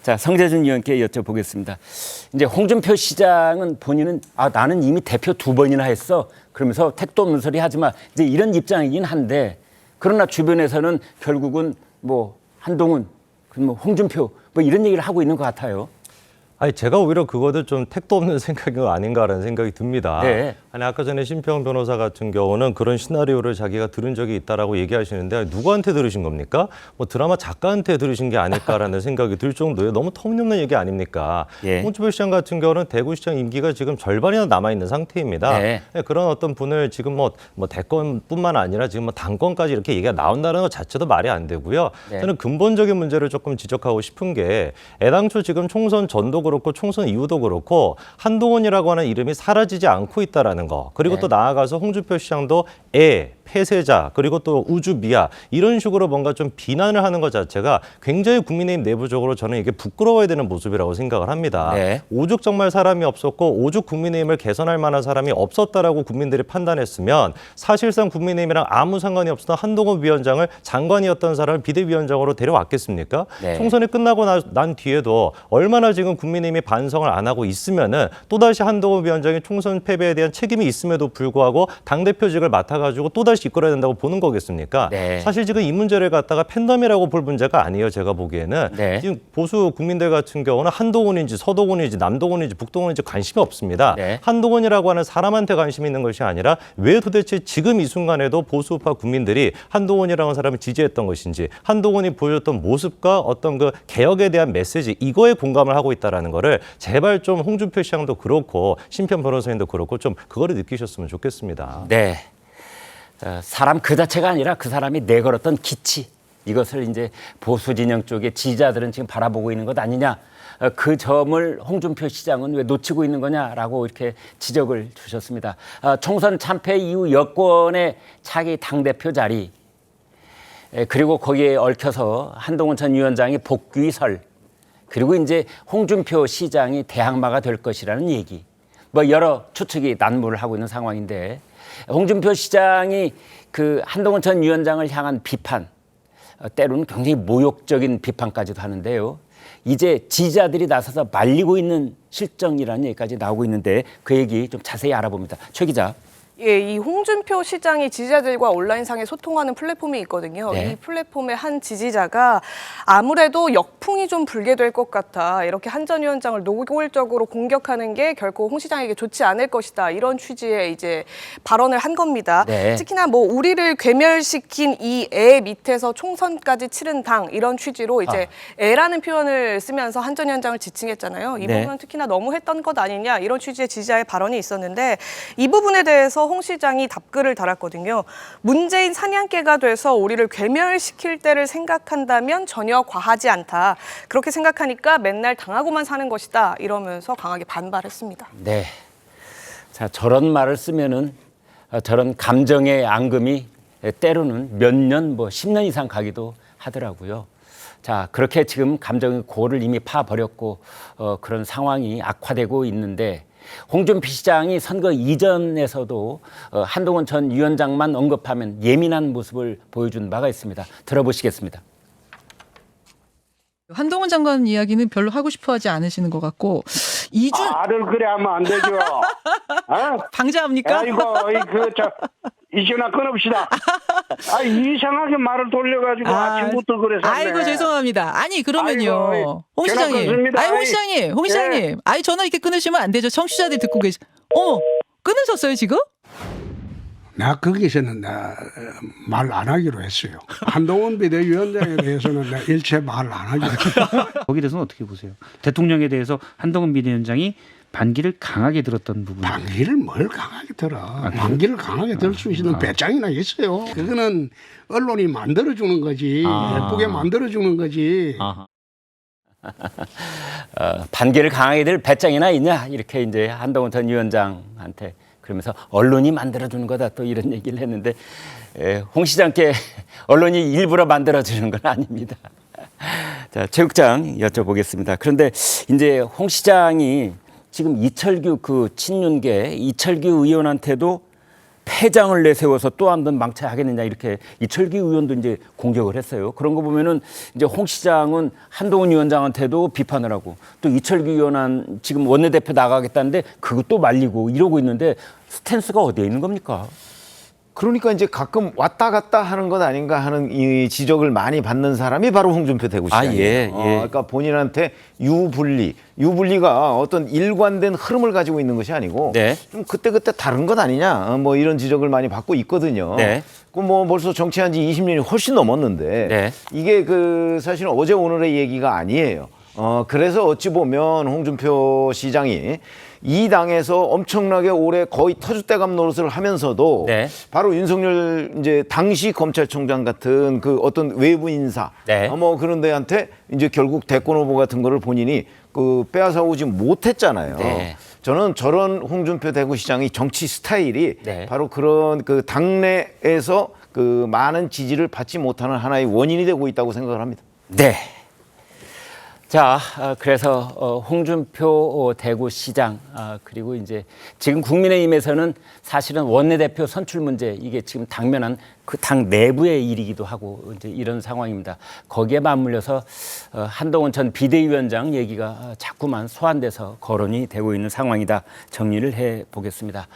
자, 성재준 의원께 여쭤보겠습니다. 이제 홍준표 시장은 본인은 나는 이미 대표 2번이나 했어. 그러면서 택도 없는 소리 하지 마. 이제 이런 입장이긴 한데 그러나 주변에서는 결국은 뭐 한동훈, 뭐 홍준표 뭐 이런 얘기를 하고 있는 것 같아요. 아니 제가 오히려 그거도 좀 택도 없는 생각이 아닌가라는 생각이 듭니다. 네. 아니 아까 전에 심평 변호사 같은 경우는 그런 시나리오를 자기가 들은 적이 있다라고 얘기하시는데 누구한테 들으신 겁니까? 뭐 드라마 작가한테 들으신 게 아닐까라는 생각이 들 정도의 너무 터무니없는 얘기 아닙니까? 예. 홍준표 시장 같은 경우는 대구시장 임기가 지금 절반이나 남아 있는 상태입니다. 네. 그런 어떤 분을 지금 뭐 대권뿐만 아니라 지금 뭐 당권까지 이렇게 얘기가 나온다는 것 자체도 말이 안 되고요. 네. 저는 근본적인 문제를 조금 지적하고 싶은 게 애당초 지금 총선 전도 그렇고 총선 이후도 그렇고 한동훈이라고 하는 이름이 사라지지 않고 있다라는 거. 그리고 네. 또 나아가서 홍준표 시장도 폐쇄자 그리고 또 우주미아 이런 식으로 뭔가 좀 비난을 하는 것 자체가 굉장히 국민의힘 내부적으로 저는 이게 부끄러워야 되는 모습이라고 생각을 합니다. 네. 오죽 정말 사람이 없었고 오죽 국민의힘을 개선할 만한 사람이 없었다라고 국민들이 판단했으면 사실상 국민의힘이랑 아무 상관이 없었던 한동훈 위원장을 장관이었던 사람을 비대위원장으로 데려왔겠습니까? 네. 총선이 끝나고 난 뒤에도 얼마나 지금 국민의힘이 반성을 안 하고 있으면은 또다시 한동훈 위원장이 총선 패배에 대한 책임이 있음에도 불구하고 당대표직을 맡아가지고 또다시 이끌어야 된다고 보는 거겠습니까? 네. 사실 지금 이 문제를 갖다가 팬덤이라고 볼 문제가 아니에요. 제가 보기에는. 네. 지금 보수 국민들 같은 경우는 한동훈인지 서동훈인지 남동훈인지 북동훈인지 관심이 없습니다. 네. 한동훈이라고 하는 사람한테 관심이 있는 것이 아니라 왜 도대체 지금 이 순간에도 보수우파 국민들이 한동훈이라는 사람을 지지했던 것인지 한동훈이 보여줬던 모습과 어떤 그 개혁에 대한 메시지 이거에 공감을 하고 있다는 거를 제발 좀 홍준표 시장도 그렇고 심평 변호사님도 그렇고 좀 그거를 느끼셨으면 좋겠습니다. 네. 사람 그 자체가 아니라 그 사람이 내걸었던 기치 이것을 이제 보수 진영 쪽의 지지자들은 지금 바라보고 있는 것 아니냐. 그 점을 홍준표 시장은 왜 놓치고 있는 거냐라고 이렇게 지적을 주셨습니다. 총선 참패 이후 여권의 차기 당대표 자리 그리고 거기에 얽혀서 한동훈 전 위원장이 복귀설 그리고 이제 홍준표 시장이 대항마가 될 것이라는 얘기 뭐 여러 추측이 난무를 하고 있는 상황인데 홍준표 시장이 그 한동훈 전 위원장을 향한 비판 때로는 굉장히 모욕적인 비판까지도 하는데요. 이제 지지자들이 나서서 말리고 있는 실정이라는 얘기까지 나오고 있는데 그 얘기 좀 자세히 알아봅니다. 최 기자. 예, 이 홍준표 시장이 지지자들과 온라인상에 소통하는 플랫폼이 있거든요. 네. 이 플랫폼의 한 지지자가 아무래도 역풍이 좀 불게 될 것 같아. 이렇게 한 전 위원장을 노골적으로 공격하는 게 결코 홍 시장에게 좋지 않을 것이다. 이런 취지의 이제 발언을 한 겁니다. 네. 특히나 뭐 우리를 괴멸시킨 이 애 밑에서 총선까지 치른 당 이런 취지로 이제 애라는 표현을 쓰면서 한 전 위원장을 지칭했잖아요. 이 네. 부분은 특히나 너무했던 것 아니냐 이런 취지의 지지자의 발언이 있었는데 이 부분에 대해서 홍 시장이 답글을 달았거든요. 문재인 사냥개가 돼서 우리를 괴멸시킬 때를 생각한다면 전혀 과하지 않다. 그렇게 생각하니까 맨날 당하고만 사는 것이다. 이러면서 강하게 반발했습니다. 네. 자, 저런 말을 쓰면은 저런 감정의 앙금이 때로는 몇 년, 뭐 10년 이상 가기도 하더라고요. 자, 그렇게 지금 감정의 고를 이미 파버렸고 그런 상황이 악화되고 있는데 홍준표 시장이 선거 이전에서도 한동훈 전 위원장만 언급하면 예민한 모습을 보여준 바가 있습니다. 들어보시겠습니다. 한동훈 장관 이야기는 별로 하고 싶어하지 않으시는 것 같고 이준 말을 그래 하면 안 되죠. 어? 방자합니까? 아이고 이전화 끊읍시다. 이상하게 말을 돌려가지고 아침부터 그래서. 아이고 죄송합니다. 아니 그러면요, 아이고, 홍 전화 시장님. 끊습니다. 아니 홍 시장님, 홍 시장님. 예. 아니 전화 이렇게 끊으시면 안 되죠. 청취자들이 듣고 계시. 어머 끊으셨어요 지금? 나 거기서는 말 안 하기로 했어요. 한동훈 비대위원장에 대해서는 나 일체 말 안 하기로 했어요. 거기에 대해서는 어떻게 보세요? 대통령에 대해서 한동훈 비대위원장이 반기를 강하게 들었던 부분. 반기를 뭘 강하게 들어. 반기를 강하게 들 수 있는 배짱이나 있어요. 그거는 언론이 만들어주는 거지. 예쁘게 만들어주는 거지. 반기를 강하게 들 배짱이나 있냐 이렇게 이제 한동훈 전 위원장한테 그러면서 언론이 만들어주는 거다 또 이런 얘기를 했는데 홍 시장께 언론이 일부러 만들어주는 건 아닙니다. 자, 체육장 여쭤보겠습니다. 그런데 이제 홍 시장이 지금 이철규 그 친윤계 이철규 의원한테도 패장을 내세워서 또 한 번 망쳐하겠느냐 이렇게 이철기 의원도 이제 공격을 했어요. 그런 거 보면은 이제 홍 시장은 한동훈 위원장한테도 비판을 하고 또 이철기 의원은 지금 원내대표 나가겠다는데 그것도 말리고 이러고 있는데 스탠스가 어디에 있는 겁니까? 그러니까 이제 가끔 왔다 갔다 하는 것 아닌가 하는 이 지적을 많이 받는 사람이 바로 홍준표 대구시장이에요. 예. 그러니까 본인한테 유불리가 어떤 일관된 흐름을 가지고 있는 것이 아니고 네. 좀 그때그때 다른 것 아니냐 뭐 이런 지적을 많이 받고 있거든요. 네. 그 뭐 벌써 정치한 지 20년이 훨씬 넘었는데 네. 이게 그 사실은 어제 오늘의 얘기가 아니에요. 그래서 어찌 보면 홍준표 시장이 이 당에서 엄청나게 오래 거의 터줏대감 노릇을 하면서도 네. 바로 윤석열 이제 당시 검찰총장 같은 그 어떤 외부 인사 네. 뭐 그런 데한테 이제 결국 대권 후보 같은 거를 본인이 그 빼앗아 오지 못했잖아요. 네. 저는 저런 홍준표 대구시장의 정치 스타일이 네. 바로 그런 그 당내에서 그 많은 지지를 받지 못하는 하나의 원인이 되고 있다고 생각을 합니다. 네. 자, 그래서 홍준표 대구시장 그리고 이제 지금 국민의힘에서는 사실은 원내대표 선출 문제 이게 지금 당면한 그 당 내부의 일이기도 하고 이제 이런 상황입니다. 거기에 맞물려서 한동훈 전 비대위원장 얘기가 자꾸만 소환돼서 거론이 되고 있는 상황이다. 정리를 해 보겠습니다.